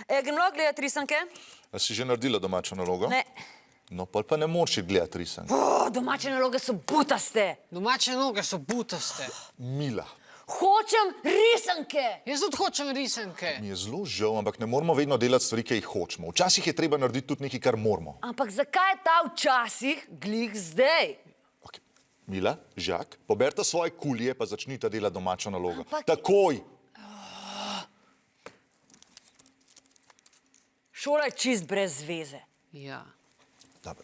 Grem lahko gledati risanke? A si že naredila domačo nalogo? Ne. No, pol pa ne moreš iti gledati risank. Domače naloge so butaste. Domače noge so butaste. Mila, Hočem risanke. Jaz tudi hočem risanke. mi je zelo žal, ampak ne moramo vedno delati stvari, ki jih hočemo. Včasih je treba narediti tudi nekaj, kar moramo. Ampak zakaj ta včasih glih zdaj? Okay. Mila, Žak, poberta svoje kulije, pa začnita delati domačo nalogo. Ampak- Takoj! Šola je čist brez zveze. Ja. Dobro.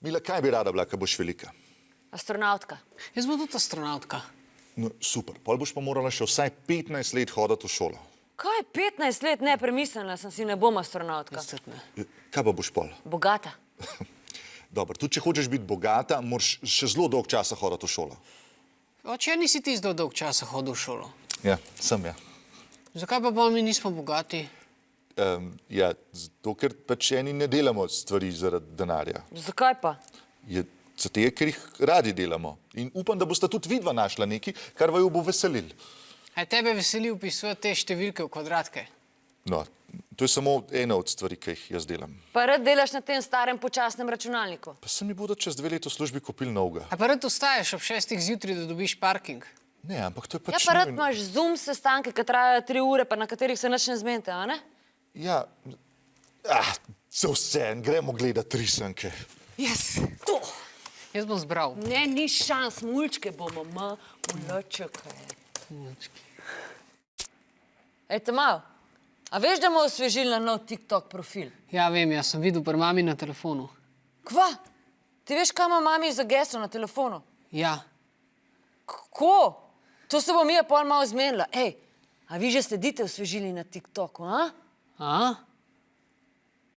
Mila, kaj bi rada bila, ko boš velika? Astronautka. Jaz bom tudi astronautka. No, super. Pol boš pa morala še vsaj 15 let hoditi v šolo. Kaj, 15 let nepremislila sem si, ne bom astronautka. Jaz tudi ne. Kaj pa boš pol? Bogata. Dobro, tudi če hočeš biti bogata, moraš še zelo dolg časa hoditi v šolo. Oče, nisi ti zelo dolg časa hodil v šolo. Ja, sem ja. Zakaj pa mi nismo bogati? Ja, zato ker pač eni ne delamo stvari zaradi denarja. Zakaj pa? Je zato, ker jih radi delamo. In upam, da boste tudi vidva našla nekaj, kar vaju bo veselil. A tebe veseli vpisovati te številke v kvadratke? No, to je samo ena od stvari, ki jih jaz delam. Pa rad delaš na tem starem počasnem računalniku. Pa se mi bodo čez 2 leti v službi kupili novega. A pa rad vstaješ ob 6 zjutraj, da dobiš parking? Ne, ampak to je Ja, pač... pa rad nujno. imaš Zoom sestanke, ki trajajo 3 ure, pa na katerih se nič ne zmenite, a ne? Ja, za vse, gremo gledati risanke. Yes. To! Jaz bom zbral. Ne, ni šans, mulčke bomo, čakaj. Ejte malo, a veš, da bomo osvežili na nov TikTok profil? Ja, vem, jaz sem videl pri mami na telefonu. Kva? Ti veš, kaj ima mami za geslo na telefonu? Ja. Kako? To se bo mi je pol malo zmenila. Ej, a vi že sledite osvežili na TikToku, a? A?